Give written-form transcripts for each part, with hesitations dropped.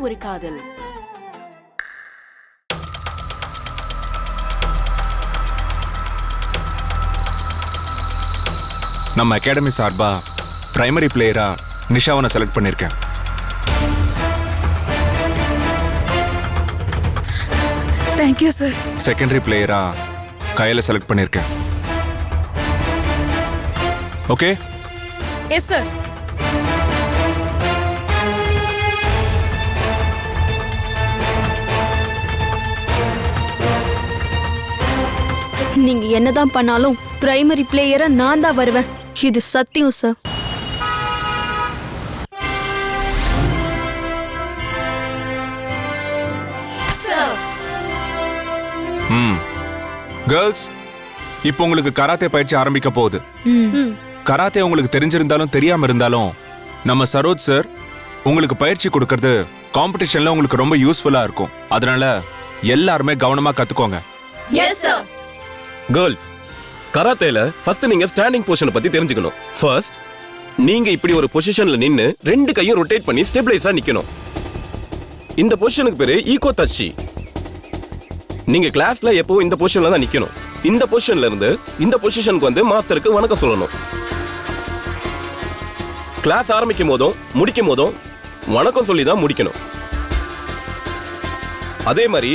ஒரு காதல். நம்ம அகாடமி சார்பா பிரைமரி பிளேயரா நிஷாவனை செலக்ட் பண்ணிருக்கேன். Thank you sir. செகண்டரி பிளேயரா கையில செலக்ட் பண்ணிருக்கேன். ஓகே? Yes sir. நீங்க என்னதான் பண்ணாலும் பிரைமரி பிளேயரா நான் தான் வருவேன். இது சத்தியம் சார். கேர்ள்ஸ், இப்போ உங்களுக்கு கராத்தே பயிற்சி ஆரம்பிக்க போகுது. கராத்தே உங்களுக்கு தெரிஞ்சிருந்தாலும் தெரியாம இருந்தாலும் நம்ம சரோஜ் சார் உங்களுக்கு பயிற்சி கொடுக்கறது காம்படிஷன்ல உங்களுக்கு ரொம்ப யூஸ்ஃபுல்லா இருக்கும். அதனால எல்லாருமே கவனமா கத்துக்கோங்க. Yes sir. கேர்ள்ஸ், கராத்தேல ஃபர்ஸ்ட் நீங்க ஸ்டாண்டிங் பொசிஷனை பத்தி தெரிஞ்சுக்கணும். ஃபர்ஸ்ட் நீங்க இப்படி ஒரு பொசிஷன்ல நின்னு ரெண்டு கையும் ரொட்டேட் பண்ணி ஸ்டெபிளைஸா நிக்கணும். இந்த பொசிஷனுக்கு பேரு ஈகோ தச்சி. நீங்க கிளாஸ்ல எப்பவும் இந்த பொசிஷன்ல தான் நிக்கணும். இந்த பொசிஷன்ல இருந்து இந்த பொசிஷனுக்கு வந்து மாஸ்டருக்கு வணக்கம் சொல்லணும். கிளாஸ் ஆரம்பிக்கும் போதும் முடிக்கும் போதும் வணக்கம் சொல்லி தான் முடிக்கணும். அதே மாதிரி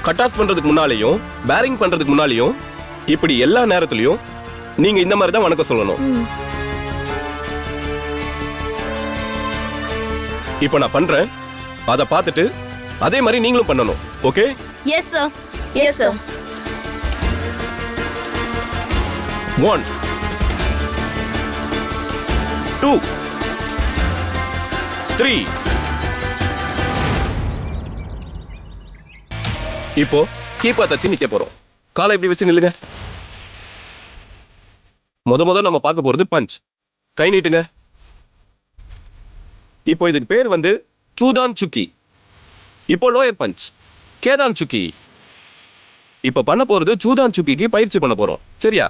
கட் ஆஃப் பண்றதுக்கு முன்னாலேயும் பேரிங் பண்றதுக்கு முன்னாலேயும் இப்படி எல்லா நேரத்திலையும் நீங்க இந்த மாதிரி தான் வணக்கம் சொல்லணும். இப்போ நான் பண்றேன், அதை பார்த்துட்டு அதே மாதிரி நீங்களும் பண்ணணும். Okay? Yes sir. Yes sir. 1 2 3. இப்போ கீப்பா தச்சு நிக்க போறோம். காலை இப்படி வச்சு நில்லுங்க. முத நம்ம பார்க்க போறது பஞ்ச். கை நீட்டுங்க. இப்போ இதுக்கு பேர் வந்து சூதான் சுக்கி. இப்போ லோயர் பஞ்ச் கேதான் சுக்கி. இப்போ பண்ண போறது சூதான் சுக்கிக்கு பயிற்சி பண்ண போறோம். சரியா?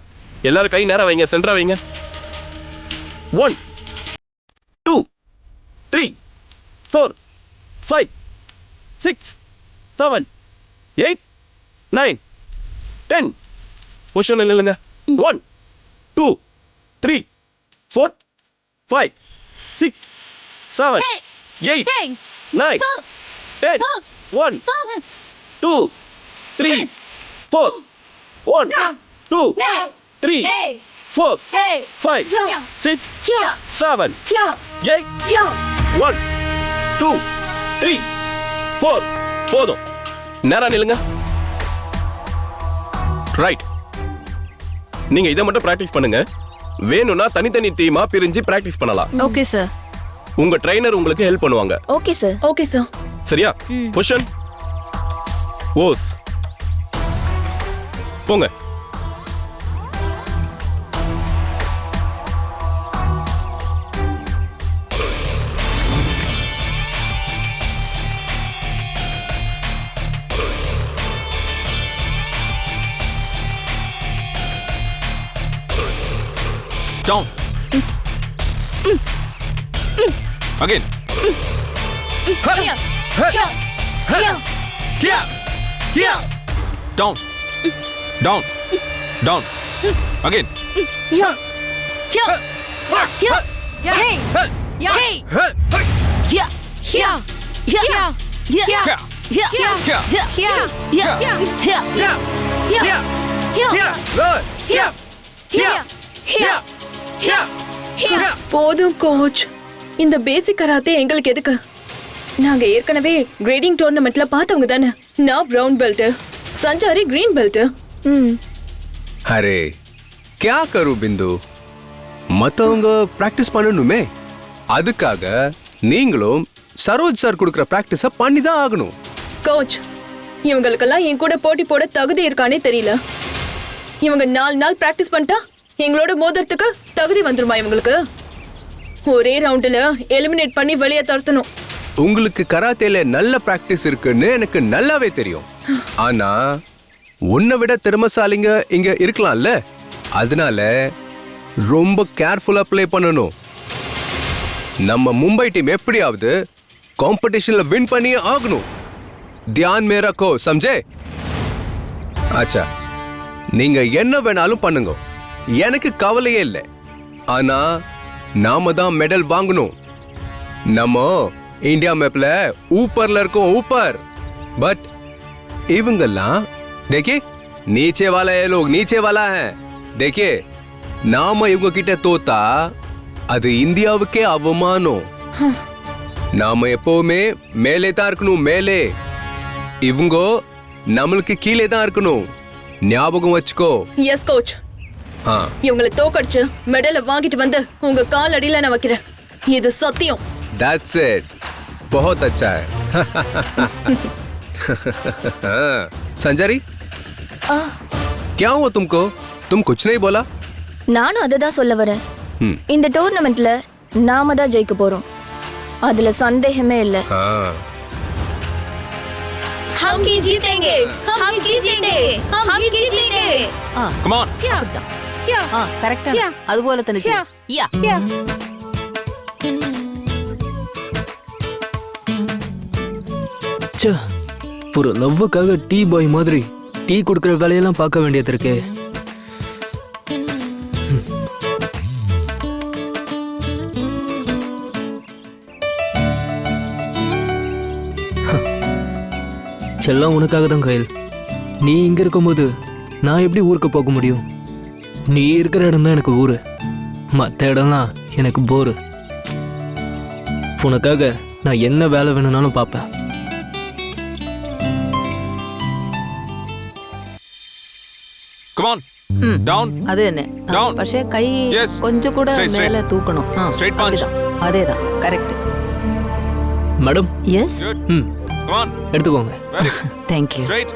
எல்லாரும் கை நேரா வைங்க, சென்டரா வைங்க. 1 2 3 4 5 6 7 8 9 10. பொசிஷன் இல்லைங்க. 1 2 3 4 5 6 7 8 9 10. 1 2 3 4 1 2 3 4 5 6 7 8 1 2 3 4. போதும், நேரா நில்லுங்க. ரைட். நீங்க இதை மட்டும் பிராக்டிஸ் பண்ணுங்க. வேணும்னா தனித்தனி டீமா பிரிஞ்சு பிராக்டிஸ் பண்ணலாம். Okay sir. உங்க ட்ரைனர் உங்களுக்கு ஹெல்ப் பண்ணுவாங்க. Okay sir. Okay sir. சரியா? பொசிஷன் ஓஸ். போங்க. Down. Again. Here. Here. Here. Here. Here. Down. Down. Down. Again. Here. Here. Here. Hey. Hey. Here. Here. Here. Here. Here. Here. Here. Here. Here. Here. Here. போதும் coach, இந்த பேசிக் karate எங்களுக்கு எதுக்கு? நாங்க ஏற்கனவே grading டோர்னமெண்ட்ல பார்த்தவங்க தானே. நான் brown belt, Sanchari green belt. அரே क्या करूं बिंदु, மத்தவங்க பிராக்டிஸ் பண்ணணுமே. அதுக்காக நீங்களும் சரோஜ் சார் கொடுக்குற பிராக்டிஸ பண்ணி தான் ஆகணும். கோச், இவங்களுக்கெல்லாம் என் கூட போட்டி போட தகுதி இருக்கானே தெரியல. இவங்க 4 நாள் பிராக்டிஸ் பண்ணிட்டா எங்களோட மோதிரத்துக்கு தகுதி வந்துருமா இவங்களுக்கு? ஒரே ரவுண்டுல எலிமினேட் பண்ணி வெளியே துரத்தணும். உங்களுக்கு கராத்தேல நல்ல பிராக்டிஸ் இருக்குன்னு எனக்கு நல்லாவே தெரியும். ஆனா உன்னை விட திறமைசாலிங்க இங்க இருக்கலாம்ல. அதனால ரொம்ப கேர்ஃபுல்லா ப்ளே பண்ணணும். நம்ம மும்பை டீம் எப்படியாவது காம்படிஷன்ல வின் பண்ணியே ஆகணும். தியான் மே ரக்கோ, சம்ஜே? அச்சா, நீங்க என்ன வேணாலும் பண்ணுங்க, எனக்கு கவலையே இல்லை. ஆனா நாம தான் மெடல் வாங்கணும். நம்ம இந்தியா மேப்ல ஊப்பர்ல இருக்கோம், ஊப்பர். பட் இவங்கெல்லாம் देखिए नीचे वाला है, लोग नीचे वाला है. देखिए நாம இவங்க கிட்ட தோத்தா அது இந்தியாவுக்கே அவமானம். நாம எப்பவுமே மேலே தான் இருக்கணும், மேலே. இவங்க நம்மளுக்கு கீழே தான் இருக்கணும், ஞாபகம் வச்சுக்கோ. Yes coach. இவங்களை தோக்கடிச்சு மெடலை வாங்கிட்டு வந்து உங்க கால் அடியில நான் வைக்கிறேன், இது சத்தியம். That's it. बहुत अच्छा है. संजरी, क्या हुआ तुमको? तुम कुछ नहीं बोला? நானும் அதை தான் சொல்ல வரேன். இந்த டோர்னமெண்ட்ல நாம தான் ஜெயிக்க போறோம், அதுல சந்தேகமே இல்ல. हम ही जीतेंगे, हम ही जीतेंगे, हम ही जीतेंगे. Come on. கரெக்டா அதுபோல தனிச்சு யா ஒரு லவ்வுக்காக டீ பாய் மாதிரி டீ கொடுக்குற வேலையெல்லாம் பார்க்க வேண்டியது இருக்கே. செல்லம் உனக்காக தான் கையில். நீ இங்க இருக்கும்போது நான் எப்படி ஊருக்கு போக முடியும்? நீ இருக்கிற இடம் தான் எனக்கு ஊரு, மற்ற இடம்லாம் எனக்கு போரு. உனக்காக நான் என்ன வேலை வேணும்னாலும் பார்ப்பேன். Come on. Down. அது என்ன Down. പക്ഷേ കൈ Yes. கொஞ்சம் கூட Straight, straight. மேல தூக்கணும். Straight punch. அதேதான் correct. Madam, yes Good. Come on. எடுத்துக்கோங்க. Very good. Thank you. Straight.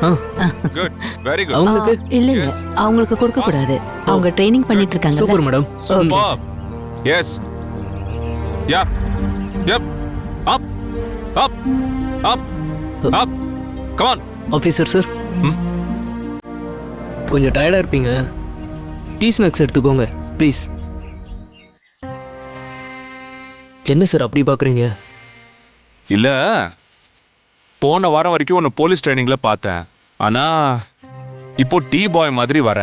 Good. Very good. அவங்களுக்கு இல்ல இல்ல அவங்களுக்கு கொடுக்க கூடாது, அவங்க ட்ரைனிங் பண்ணிட்டு இருக்காங்க. Super madam. Superb. Yes. Yep. Yep. Up. Up. Up. Up. Come on. Officer sir, கொஞ்சம் டயர்டாக இருப்பீங்க, டீ ஸ்நாக்ஸ் எடுத்துக்கோங்க ப்ளீஸ். என்ன சார் அப்படி பார்க்குறீங்க? இல்ல, போன வாரம் வரைக்கும் உன்னை போலீஸ் ட்ரைனிங்ல பார்த்தேன், ஆனா இப்போ டீ பாய் மாதிரி வர.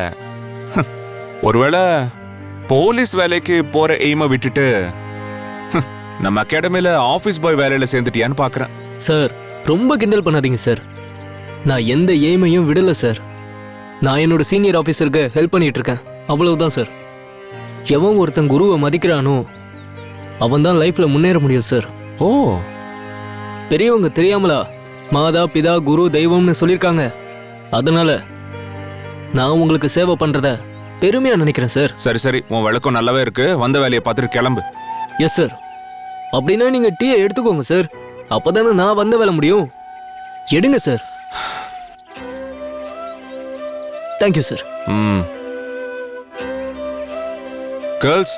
ஒருவேளை போலீஸ் வேலைக்கு போற எய்மை விட்டுட்டு நம்ம அகாடமில ஆபீஸ் பாய் வேலையில சேர்ந்துட்டியான்னு பாக்குறேன். சார் ரொம்ப கிண்டல் பண்ணாதீங்க சார், நான் எந்த எய்மையும் விடலை சார். நான் என்னோட சீனியர் ஆஃபீஸருக்கு ஹெல்ப் பண்ணிட்டு இருக்கேன், அவ்வளவுதான் சார். எவன் ஒருத்தன் குருவை மதிக்கிறானோ அவன் தான் லைஃப்ல முன்னேற முடியும் சார். ஓ, பெரியவங்க தெரியாமலா மாதா பிதா குரு தெய்வம்னு சொல்லியிருக்காங்க. அதனால நான் உங்களுக்கு சேவை பண்றத பெருமையா நினைக்கிறேன் சார். சரி சரி, உன் விளக்கம் நல்லாவே இருக்கு, வந்த வேலையை பார்த்துட்டு கிளம்பு. Yes sir. அப்படின்னா நீங்க டீயை எடுத்துக்கோங்க சார், அப்பதானே நான் வந்த வேலை முடியும். எடுங்க சார். Thank you sir. கேர்ள்ஸ்,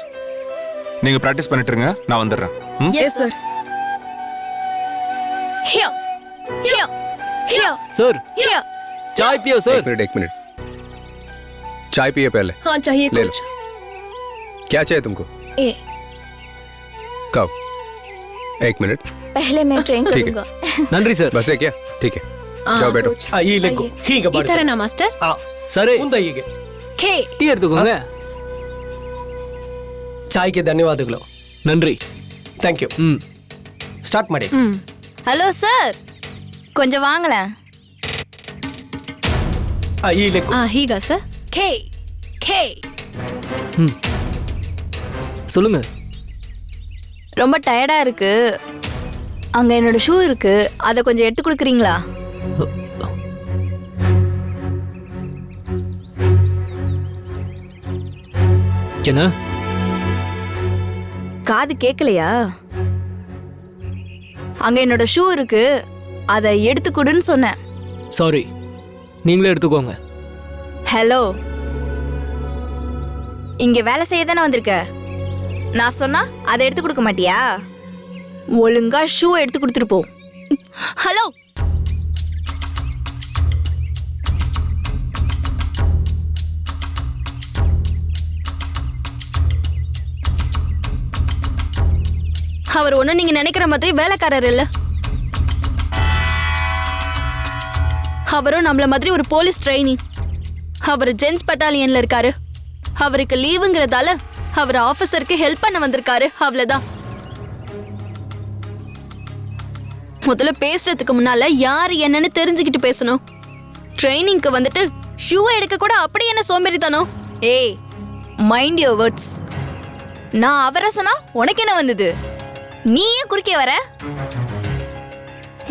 நீங்க பிராக்டிஸ் பண்ணிட்டு இருங்க, நான் வந்துடுறேன். Yes sir. ஹியா ஹியா ஹியா சார் ஹியா. चाय पियो सर. एक मिनट, चाय पिए पहले. हाँ चाहिए ले कोच. क्या चाहिए तुमको? ए कब? एक मिनट. पहले मैं ट्रेन ठीक है. करूंगा. நன்றி சார். बस है क्या? ठीक है, जाओ बैठो. ಹೀಗೆ ಹೀಗೆ ಈ ತರ ನಾ ಮಾಸ್ಟರ್. ಸರಿ, ಮುಂದೆ ಹೀಗೆ ಖೇ ಟೀ எடுத்துக்கோங்க. ಚಾಯ್ಗೆ ಧನ್ಯವಾದಗಳು. நன்றி. Thank you. ಸ್ಟಾರ್ಟ್ ಮಾಡಿ. ஹலோ சார், கொஞ்சம் வாங்களேன். ಹೀಗೆ ஹீகா சார். கே கே சொல்லுங்க. ரொம்ப டயர்டா இருக்கு, அங்க என்னோட ஷூ இருக்கு, அதை கொஞ்சம் எடுத்து கொடுக்குறீங்களா? என்ன காது கேட்கலையா? அங்க என்னோட ஷூ இருக்கு, அதை எடுத்து கொடுன்னு சொன்னேன். சாரி, நீங்களே எடுத்துக்கோங்க. ஹலோ, இங்க வேலை செய்ய தானே வந்திருக்க, நான் சொன்னா அதை எடுத்து கொடுக்க மாட்டியா? ஒழுங்கா ஷூ எடுத்து கொடுத்துட்டு போ. ஹலோ, அவர் ஒன்னும் நீங்க நினைக்கிற மாதிரி வேலைக்காரர் இல்ல. அவரும் நம்மள மாதிரி ஒரு போலீஸ் ட்ரெயினி. அவர் ஜென்ஸ் பட்டாலியன்ல இருக்காரு. அவருக்கு லீவுங்கிறதால அவர் ஆபீசருக்கு ஹெல்ப் பண்ண வந்திருக்காரு. அவ்வளவுதான். முதல்ல பேசுறதுக்கு முன்னால யாரு என்னன்னு தெரிஞ்சுக்கிட்டு பேசணும். ட்ரைனிங்க்கு வந்துட்டு ஷூ எடுக்க கூட அப்படி என்ன சோம்பேறித்தனம்? ஏய், மைண்ட் யுவர் வேர்ட்ஸ். நான் அவரை சொன்னா உனக்கு என்ன வந்தது? நீ ஏன் குறுக்கே வர?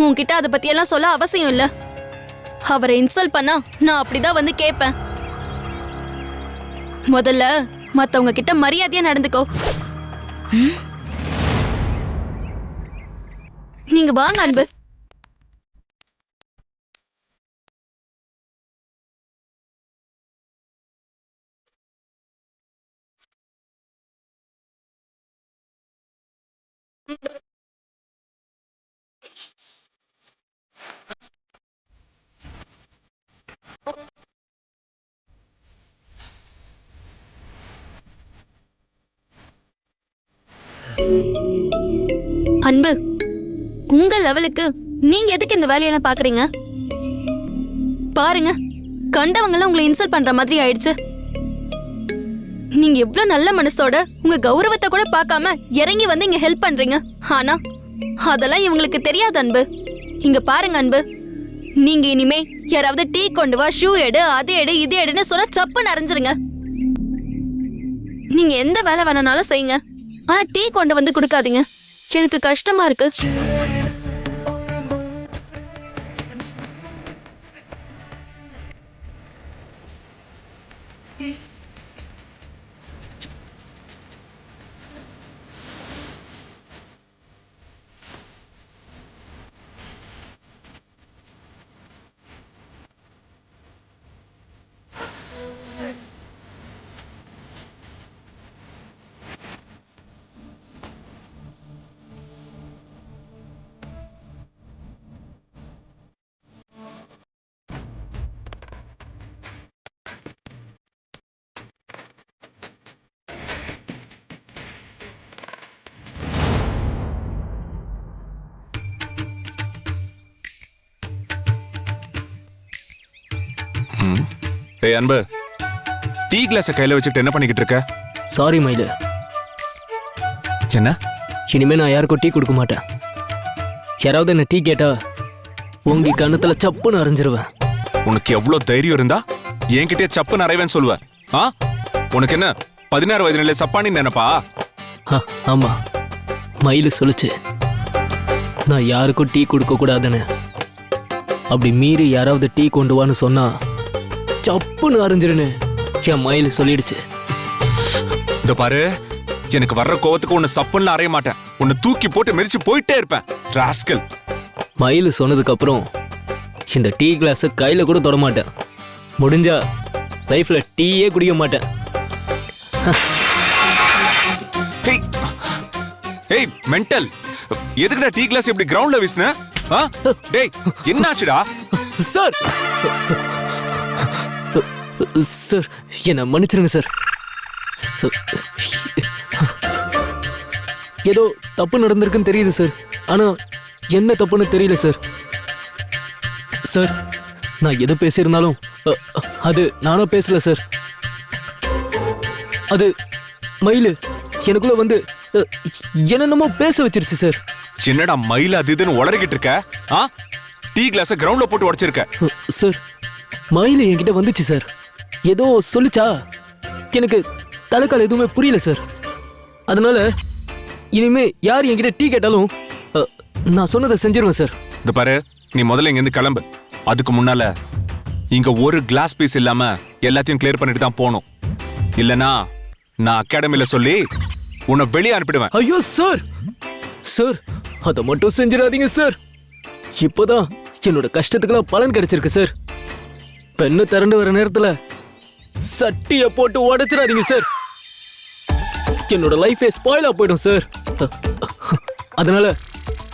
உன்கிட்ட அதை பத்தி எல்லாம் சொல்ல அவசியம் இல்ல. அவரை இன்சல்ட் பண்ணா நான் அப்படிதான் வந்து கேட்பேன். முதல்ல மத்தவங்க கிட்ட மரியாதையா நடந்துக்கோ. நீங்க வாங்க அன்பு. அன்பு, உங்க லெவலுக்கு நீங்க எதுக்கு இந்த வேலையெல்லாம் பாக்குறீங்க? பாருங்க, கண்டவங்களாம் உங்களை இன்சல்ட் பண்ற மாதிரி ஆயிடுச்சு. நீங்க எவ்வளவு நல்ல மனசோட உங்க கௌரவத்தை கூட பார்க்காம இறங்கி வந்து இங்க ஹெல்ப் பண்றீங்க. ஆனா அதெல்லாம் இவங்களுக்கு தெரியாது அன்பு. இங்க பாருங்க அன்பு, நீங்க இனிமே யாராவது டீ கொண்டு வா, ஷூ எடு, அது எடு, இது எடுன்னு சொன்னா சப்புன்னு அரைஞ்சிருங்க. நீங்க எந்த வேலை வேணாலும் செய்யுங்க, ஆனா டீ கொண்டு வந்து கொடுக்காதீங்க. எனக்கு கஷ்டமா இருக்கு. ஏய் அன்பு, டீ கிளாஸை கையில வச்சுட்டு என்ன பண்ணிக்கிட்டு இருக்க? சாரி மயிலு, என்ன? இனிமே நான் யாருக்கும் டீ கொடுக்க மாட்டேன். யாராவது என்ன டீ கேட்டா உங்க கண்ணத்துல சப்புன்னு அரைஞ்சிருவேன். உனக்கு எவ்வளவு தைரியம் இருந்தா என்கிட்டயே சப்பு நிறைவேன்னு சொல்லுவேன்? ஆ, உனக்கு என்ன 16 வயது நிலை சப்பானி நினைப்பா? ஆமா, மயிலு சொல்லுச்சு நான் யாருக்கும் டீ கொடுக்க கூடாதுன்னு. அப்படி மீறி யாராவது டீ கொண்டு வான்னு சொன்னா சப்புன்னு அரைஞ்சிருன்னு என் மயிலு சொல்லிடுச்சு. இந்த பாரு, எனக்கு வர்ற கோவத்துக்கு உன்னை சப்புன்னு அறைய மாட்டேன். உன்னை தூக்கி போட்டு மிதிச்சு போயிட்டே இருப்பேன். ராஸ்கல். மயிலு சொன்னதுக்கு அப்புறம் இந்த டீ கிளாஸை கையில கூட தொட மாட்டேன். முடிஞ்சா லைஃப்ல டீயே குடிக்க மாட்டேன். ஏய் மென்டல், எதுக்குடா டீ கிளாஸ் இப்படி கிரவுண்ட்ல வீசுன? டேய் என்னாச்சுடா? சார் சார், என்ன மன்னிச்சிருங்க சார். ஏதோ தப்பு நடந்திருக்குன்னு தெரியுது சார், ஆனா என்ன தப்புன்னு தெரியல சார். சார், நான் எது பேசியிருந்தாலும் அது நானா பேசல சார். அது மயிலு எனக்குள்ள வந்து என்னென்னமோ பேச வச்சிருச்சு சார். என்னடா மயில அது இதுன்னு உளறிக்கிட்டு இருக்க? டீ கிளாஸ கிரவுண்ட்ல போட்டு உடைச்சிருக்க. சார், மயிலு என்கிட்ட வந்துச்சு சார். ஏதோ சொல்லிச்சா, எனக்கு தலைக்கால எதுவுமே புரியல சார். அதனால இனிமே யார் என்கிட்ட டீ கேட்டாலும் நான் சொன்னதை செஞ்சிருவேன் சார். இந்த பாரு, நீ முதல்ல இங்க இருந்து கிளம்பு. அதுக்கு முன்னால இங்க ஒரு கிளாஸ் பீஸ் இல்லாம எல்லாத்தையும் கிளியர் பண்ணிட்டு தான் போகணும். இல்லனா நான் அகாடமில சொல்லி உன்னை வெளியே அனுப்பிடுவேன். ஐயோ சார், சார் அதை மட்டும் செஞ்சிடாதீங்க சார். இப்போதான் என்னோட கஷ்டத்துக்கெல்லாம் பலன் கிடைச்சிருக்கு சார். பெண்ணு திரண்டு வர நேரத்துல சட்டிய போட்டு உடைச்சிடாதீங்க சார். என்னோட லைஃபே ஸ்பாயிலா போயிடும் சார். அதனால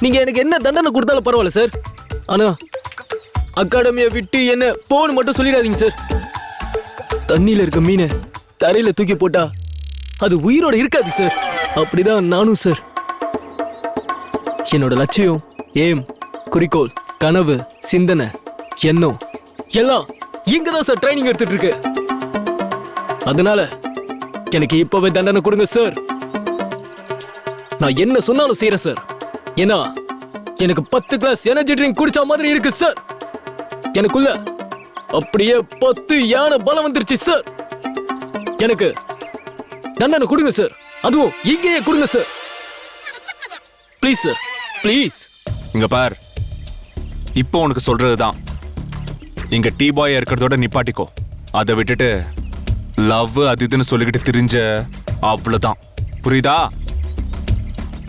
நீங்க எனக்கு என்ன தண்டனை கொடுத்தாலும் பரவாயில்ல சார், ஆனா அகாடமியை விட்டு என்ன போன்னு மட்டும் சொல்லிடாதீங்க சார். தண்ணியில இருக்க மீனை தரையில தூக்கி போட்டா அது உயிரோட இருக்காது சார். அப்படிதான் நானும் சார். என்னோட லட்சியம், ஏம், குறிக்கோள், கனவு, சிந்தனை, எண்ணம் எல்லாம் இங்க தான் சார் ட்ரைனிங் எடுத்துட்டு இருக்கு. அதனால எனக்கு இப்பவே தண்டனை கொடுங்க சார். நான் என்ன சொன்னாலும் செய்யறேன் சார். ஏன்னா எனக்கு 10 கிளாஸ் எனர்ஜி ட்ரிங்க் குடிச்ச மாதிரி இருக்கு சார். எனக்குள்ள அப்படியே 10 யானை பலம் வந்துருச்சு சார். எனக்கு தண்டனை கொடுங்க சார். அதுவும் இங்கேயே கொடுங்க சார். Please sir, please. இங்க பார், இப்போ உனக்கு சொல்றதுதான். இங்க டீ பாயா இருக்கிறதோட நிப்பாட்டிக்கோ. அதை விட்டுட்டு லவ் அது இதுன்னு சொல்லிக்கிட்டு திரிஞ்ச அவ்வளவுதான். புரியுதா?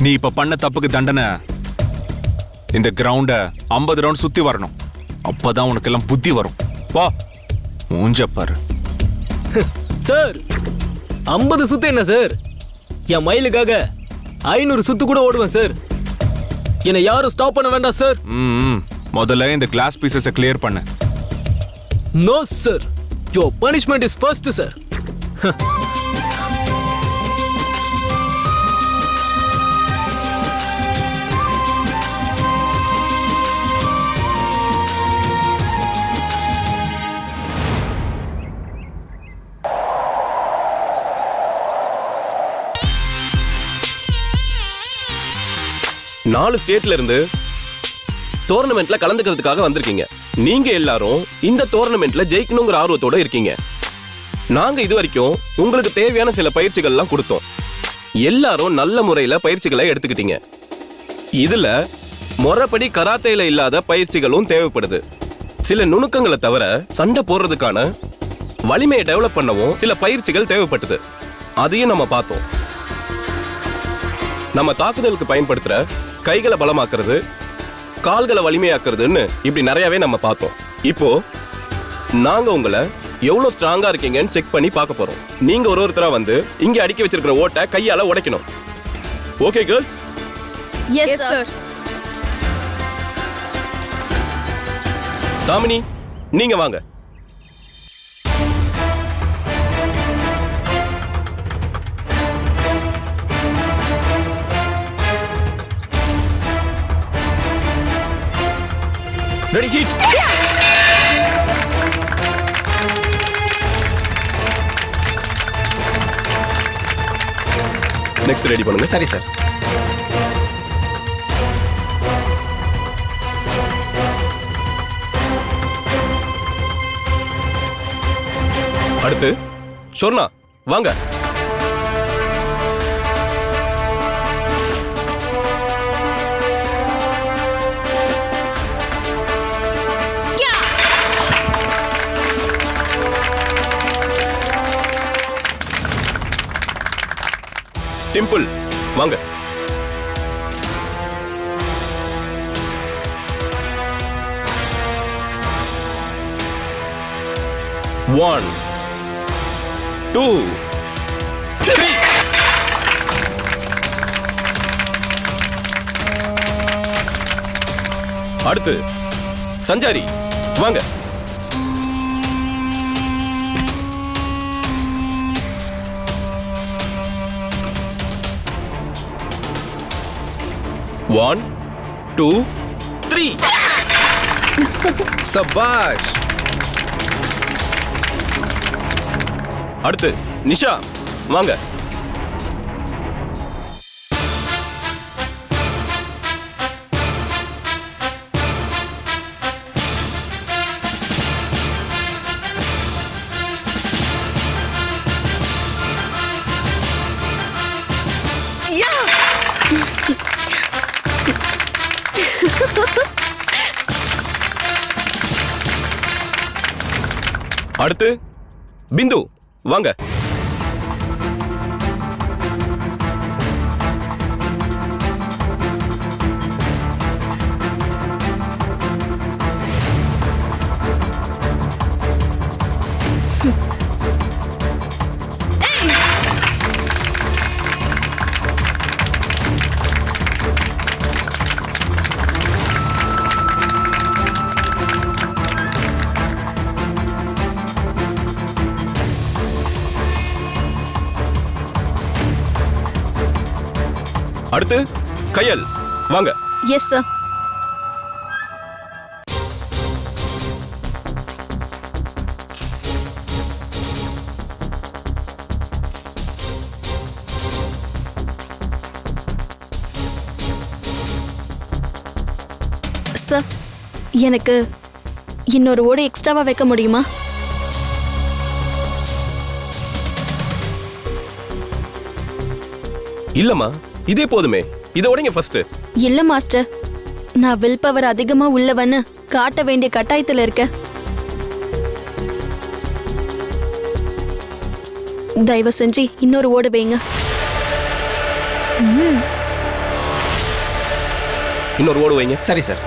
நீ இப்ப பண்ண தப்புக்கு தண்டனை இந்த கிரவுண்ட 50 ரவுண்ட் சுத்தி வரணும். அப்பதான் உனக்கு எல்லாம் புத்தி வரும். வா, மூஞ்ச பாரு. சார் 50 சுத்து என்ன சார்? என் மயிலுக்காக 500 சுத்து கூட ஓடுவேன் சார். என்னை யாரும் ஸ்டாப் பண்ண வேண்டாம் சார். முதல்ல இந்த கிளாஸ் பீசஸை கிளியர் பண்ணு. No sir, your punishment is first sir. நாலு ஸ்டேட்ல இருந்து டோர்னமெண்ட்ல கலந்துக்கிறதுக்காக வந்திருக்கீங்க. நீங்க எல்லாரும் இந்த டோர்னமெண்ட்ல ஜெயிக்கணுங்கிற ஆர்வத்தோட இருக்கீங்க. நாங்க இது வரைக்கும் உங்களுக்கு தேவையான சில பயிற்சிகள்லாம் கொடுத்தோம். எல்லாரும் நல்ல முறையில பயிற்சிகளை எடுத்துக்கிட்டீங்க. இதுல முறைப்படி கராத்தேல இல்லாத பயிற்சிகளும் தேவைப்படுது. சில நுணுக்கங்களை தவிர சண்டை போடுறதுக்கான வலிமையை டெவலப் பண்ணவும் சில பயிற்சிகள் தேவைப்பட்டது. அதையும் நம்ம பார்த்தோம். நம்ம தாக்குதலுக்கு பயன்படுத்துற கைகளை பலமாக்குறது, கால்களை வலிமையாக்குறதுன்னு இப்படி நிறையவே நம்ம பார்த்தோம். இப்போ நாங்க உங்களை எவ்வளவு ஸ்ட்ராங்கா இருக்கீங்கன்னு செக் பண்ணி பார்க்க போறோம். நீங்க ஒருத்தரா வந்து இங்க அடுக்கி வச்சிருக்கிற ஓட்டை கையால உடைக்கணும். Okay girls? Yes sir. Damini, நீங்க வாங்க. Ready, heat. நெக்ஸ்ட் ரெடி பண்ணுங்க. சரி சார். அடுத்து சொர்ணா, வாங்க. டிம்பிள், வாங்க. One, 2, 3. அடுத்து சஞ்சாரி, வாங்க. One, 2, 3. சபாஷ். அடுத்து நிஷா, வாங்க. அடுத்து பிந்து, வாங்க. அடுத்து கையல், வாங்க. Yes sir. சார் எனக்கு இன்னொரு ஓடு எக்ஸ்ட்ராவா வைக்க முடியுமா? இல்லம்மா, இதே போதுமே. இதை உடைங்க ஃபர்ஸ்ட். இல்ல மாஸ்டர், நான் வில் பவர் அதிகமா உள்ளவன்னு காட்ட வேண்டிய கட்டாயத்துல இருக்க. தயவு செஞ்சு இன்னொரு ஓடு வைங்க. இன்னொரு ஓடு வைங்க. சரி சார்.